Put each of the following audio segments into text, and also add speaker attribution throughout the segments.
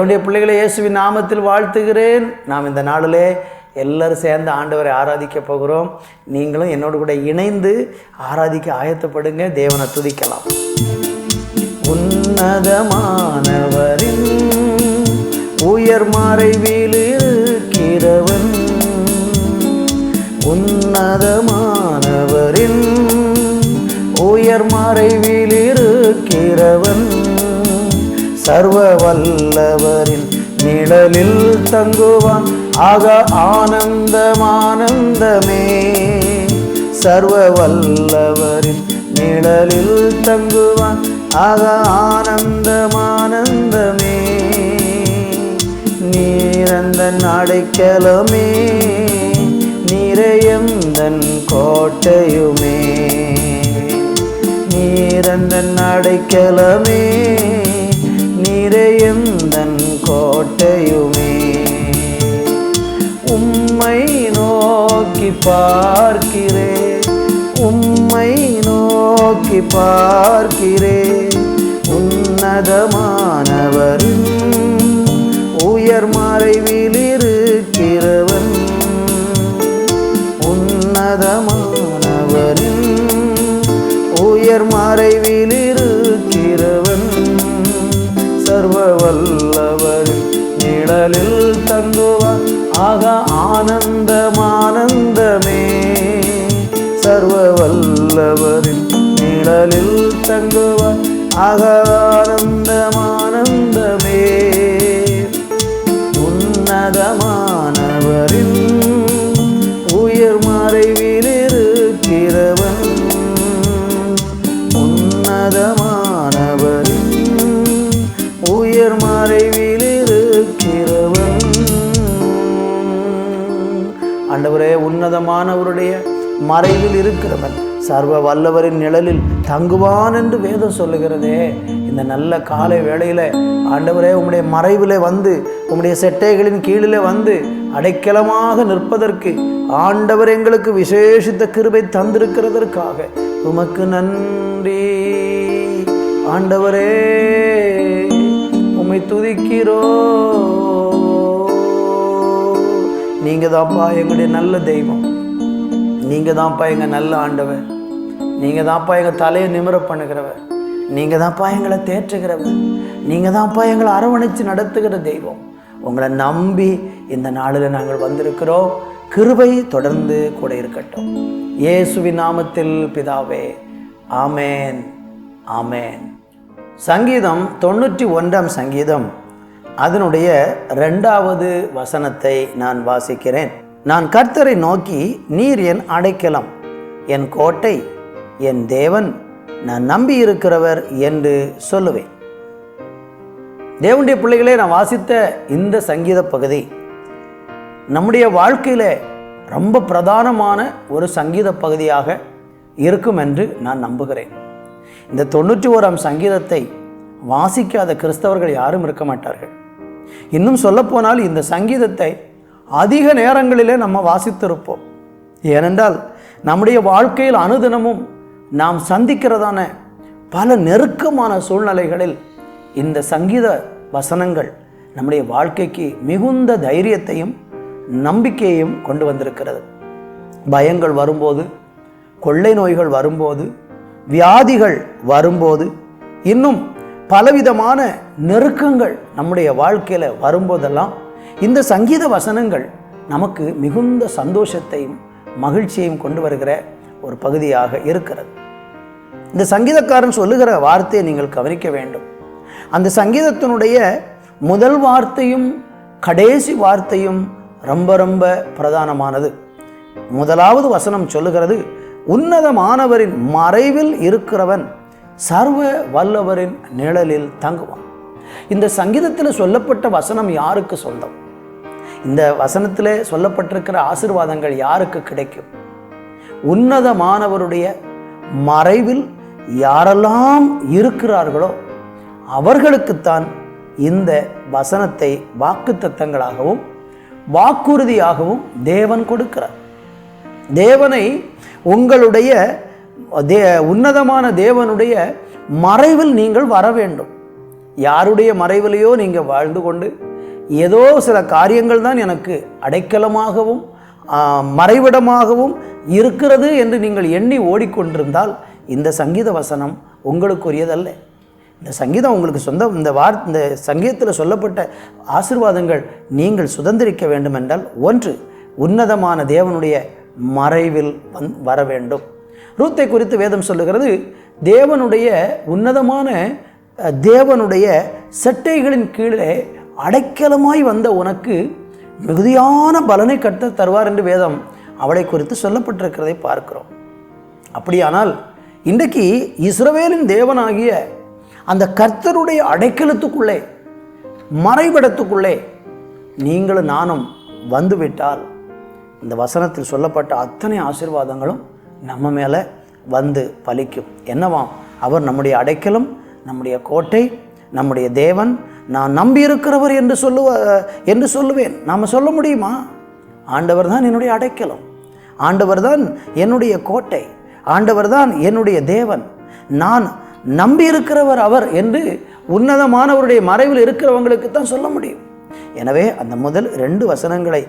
Speaker 1: தேவனுடைய பிள்ளைகளை இயேசுவின் நாமத்தில் வாழ்த்துகிறேன். நாம் இந்த நாளிலே எல்லாரும் சேர்ந்து ஆண்டவரை ஆராதிக்க போகிறோம். நீங்களும் என்னோடு கூட இணைந்து ஆராதிக்க ஆயத்தப்படுங்க. தேவனை துதிக்கலாம். உன்னதமானவரின் உயர் மறைவில் இருக்கிறவன், உன்னதமானவரின் உயர் மறைவில் இருக்கிறவன், சர்வ வல்லவரின் நிழலில் தங்குவான். ஆக ஆனந்தமானந்தமே, சர்வ வல்லவரின் நிழலில் தங்குவான். ஆக ஆனந்தமானந்தமே, நீரந்தன் அடைக்கலமே, நிறையந்தன் கோட்டையுமே, நீரந்தன் அடைக்கலமே, நிறையந்தன் கோட்டையுமே. உம்மை நோக்கி பார்க்கிறேன், உம்மை நோக்கி பார்க்கிறேன். உன்னதமானவரின் உயர் மறைவில் இருக்கிறவன், உன்னதமானவரின் உயர் மறைவில் இருக்கிறவன், சர்வ வல்லவரின் நிழலில் தங்குவான். ஆக ஆனந்தமானந்தமே, சர்வ வல்லவரின் நிழலில் தங்குவான். ஆக ஆனந்தமானந்தமே, உன்னதமானவரின் உயர் மறைவில் இருக்கிறவன், உன்னதமானவரின் உயர் மறைவில் இருக்கிறவன். ஆண்டவரே, உன்னதமானவருடைய மறைவில் இருக்கிறவன் சர்வ வல்லவரின் நிழலில் தங்குவான் என்று வேதம் சொல்லுகிறதே. இந்த நல்ல காலை வேளையில் ஆண்டவரே, உம்முடைய மறைவில் வந்து உம்முடைய செட்டைகளின் கீழிலே வந்து அடைக்கலமாக நிற்பதற்கு ஆண்டவர் எங்களுக்கு விசேஷித்த கிருபை தந்திருக்கிறதற்காக உமக்கு நன்றி. ஆண்டவரே, உம்மை துதிக்கிறோ. நீங்க தான்ப்பா எங்களுடைய நல்ல தெய்வம், நீங்க தான்ப்பா எங்க நல்ல ஆண்டவர், நீங்க தான்ப்பா எங்க தலையை நிமிர பண்ணுகிறவர், நீங்க தான்ப்பா எங்களை தேற்றுகிறவர், நீங்க தான்ப்பா எங்களை அரவணைச்சு நடத்துகிற தெய்வம். உங்களை நம்பி இந்த நாளில் நாங்கள் வந்திருக்கிறோம். கிருபை தொடர்ந்து கூட இருக்கட்டும். இயேசுவின் நாமத்தில் பிதாவே, ஆமேன், ஆமேன். சங்கீதம் 91 சங்கீதம் அதனுடைய 2வது வசனத்தை நான் வாசிக்கிறேன். நான் கர்த்தரை நோக்கி, நீர் என் அடைக்கலம், என் கோட்டை, என் தேவன், நான் நம்பி இருக்கிறவர் என்று சொல்லுவேன். தேவனுடைய பிள்ளைகளே, நான் வாசித்த இந்த சங்கீத பகுதி நம்முடைய வாழ்க்கையில ரொம்ப பிரதானமான ஒரு சங்கீத பகுதியாக இருக்கும் என்று நான் நம்புகிறேன். இந்த 91 சங்கீதத்தை வாசிக்காத கிறிஸ்தவர்கள் யாரும் இருக்க மாட்டார்கள். இன்னும் சொல்லப்போனால் இந்த சங்கீதத்தை அதிக நேரங்களிலே நம்ம வாசித்திருப்போம். ஏனென்றால் நம்முடைய வாழ்க்கையில் அனுதினமும் நாம் சந்திக்கிறதான பல நெருக்கமான சூழ்நிலைகளில் இந்த சங்கீத வசனங்கள் நம்முடைய வாழ்க்கைக்கு மிகுந்த தைரியத்தையும் நம்பிக்கையையும் கொண்டு வந்திருக்கிறது. பயங்கள் வரும்போது, கொள்ளை நோய்கள் வரும்போது, வியாதிகள் வரும்போது, இன்னும் பலவிதமான நெருக்கங்கள் நம்முடைய வாழ்க்கையில் வரும்போதெல்லாம் இந்த சங்கீத வசனங்கள் நமக்கு மிகுந்த சந்தோஷத்தையும் மகிழ்ச்சியையும் கொண்டு வருகிற ஒரு பகுதியாக இருக்கிறது. இந்த சங்கீதக்காரன் சொல்லுகிற வார்த்தையை நீங்கள் கவனிக்க வேண்டும். அந்த சங்கீதத்தினுடைய முதல் வார்த்தையும் கடைசி வார்த்தையும் ரொம்ப ரொம்ப பிரதானமானது. முதலாவது வசனம் சொல்லுகிறது, உன்னதமானவரின் மறைவில் இருக்கிறவன் சர்வ வல்லவரின் நிழலில் தங்குவான். இந்த சங்கீதத்தில் சொல்லப்பட்ட வசனம் யாருக்கு சொந்தம்? இந்த வசனத்தில் சொல்லப்பட்டிருக்கிற ஆசீர்வாதங்கள் யாருக்கு கிடைக்கும்? உன்னதமானவருடைய மறைவில் யாரெல்லாம் இருக்கிறார்களோ அவர்களுக்குத்தான் இந்த வசனத்தை வாக்குத்தத்தங்களாகவும் வாக்குறுதியாகவும் தேவன் கொடுக்கிறார். தேவனை உங்களுடைய உன்னதமான தேவனுடைய மறைவில் நீங்கள் வர வேண்டும். யாருடைய மறைவிலையோ நீங்கள் வாழ்ந்து கொண்டு ஏதோ சில காரியங்கள் தான் எனக்கு அடைக்கலமாகவும் மறைவிடமாகவும் இருக்கிறது என்று நீங்கள் எண்ணி ஓடிக்கொண்டிருந்தால் இந்த சங்கீத வசனம் உங்களுக்குரியதல்ல. இந்த சங்கீதம் உங்களுக்கு சொந்தம். இந்த சங்கீதத்தில் சொல்லப்பட்ட ஆசீர்வாதங்கள் நீங்கள் சுதந்திரிக்க வேண்டும் என்றால், ஒன்று, உன்னதமான தேவனுடைய மறைவில் வர வேண்டும். ரூத்தை குறித்து வேதம் சொல்லுகிறது, தேவனுடைய உன்னதமான தேவனுடைய செட்டைகளின் கீழே அடைக்கலமாய் வந்த உனக்கு மிகுதியான பலனை கர்த்தர் தருவார் என்று வேதம் அவளை குறித்து சொல்லப்பட்டிருக்கிறதை பார்க்கிறோம். அப்படியானால் இன்றைக்கு இஸ்ரவேலின் தேவனாகிய அந்த கர்த்தருடைய அடைக்கலத்துக்குள்ளே, மறைவிடத்துக்குள்ளே நீங்களும் நானும் வந்துவிட்டால் இந்த வசனத்தில் சொல்லப்பட்ட அத்தனை ஆசீர்வாதங்களும் நம்ம மேலே வந்து பலிக்கும். என்னவாம்? அவர் நம்முடைய அடைக்கலம், நம்முடைய கோட்டை, நம்முடைய தேவன், நான் நம்பியிருக்கிறவர் என்று சொல்லுவேன். நாம் சொல்ல முடியுமா? ஆண்டவர் தான் என்னுடைய அடைக்கலம், ஆண்டவர் தான் என்னுடைய கோட்டை, ஆண்டவர் தான் என்னுடைய தேவன், நான் நம்பியிருக்கிறவர் அவர் என்று உன்னதமானவருடைய மறைவில் இருக்கிறவங்களுக்கு தான் சொல்ல முடியும். எனவே அந்த முதல் 2 வசனங்களை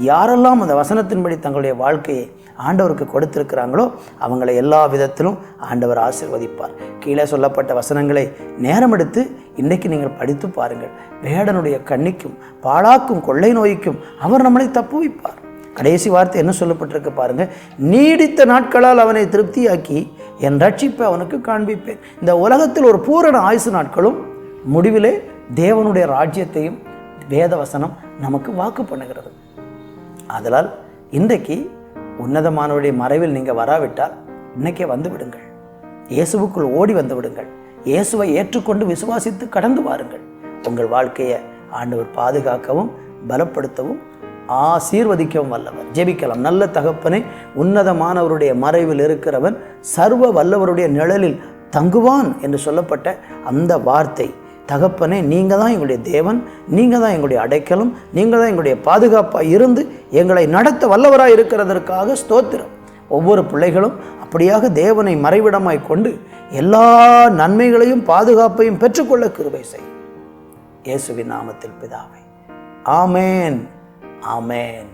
Speaker 1: யாரெல்லாம் அந்த வசனத்தின்படி தங்களுடைய வாழ்க்கையை ஆண்டவருக்கு கொடுத்திருக்கிறாங்களோ அவங்களை எல்லா விதத்திலும் ஆண்டவர் ஆசீர்வதிப்பார். கீழே சொல்லப்பட்ட வசனங்களை நேரம் எடுத்து இன்றைக்கு நீங்கள் படித்து பாருங்கள். வேடனுடைய கண்ணிக்கும் பாழாக்கும் கொள்ளை நோய்க்கும் அவர் நம்மளை தப்புவிப்பார். கடைசி வார்த்தை என்ன சொல்லப்பட்டிருக்கு பாருங்க, நீடித்த நாட்களால் அவனை திருப்தியாக்கி என் ரட்சிப்பை அவனுக்கு காண்பிப்பேன். இந்த உலகத்தில் ஒரு பூரண ஆயுசு நாட்களும் முடிவிலே தேவனுடைய ராஜ்யத்தையும் வேதவசனம் நமக்கு வாக்கு பண்ணுகிறது. ஆதலால் இன்றைக்கு உன்னதமானவருடைய மறைவில் நீங்கள் வராவிட்டால் இன்னைக்கே வந்து விடுங்கள். இயேசுவுக்குள் ஓடி வந்து விடுங்கள். இயேசுவை ஏற்றுக்கொண்டு விசுவாசித்து கடந்து வாருங்கள். உங்கள் வாழ்க்கையை ஆண்டவர் பாதுகாக்கவும் பலப்படுத்தவும் ஆசீர்வதிக்கவும் வல்லவர். ஜெபிக்கலாம். நல்ல தகப்பனே, உன்னதமானவருடைய மறைவில் இருக்கிறவன் சர்வ வல்லவருடைய நிழலில் தங்குவான் என்று சொல்லப்பட்ட அந்த வார்த்தை, தகப்பனே, நீங்கள் தான் எங்களுடைய தேவன், நீங்கள் தான் எங்களுடைய அடைக்கலம், நீங்கள் தான் எங்களுடைய பாதுகாப்பாக இருந்து எங்களை நடத்த வல்லவராக இருக்கிறதற்காக ஸ்தோத்திரம். ஒவ்வொரு பிள்ளைகளும் அப்படியாக தேவனை மறைவிடமாய் கொண்டு எல்லா நன்மைகளையும் பாதுகாப்பையும் பெற்றுக்கொள்ள கிருபை செய். இயேசுவின் நாமத்தில் பிதாவே, ஆமேன், ஆமேன்.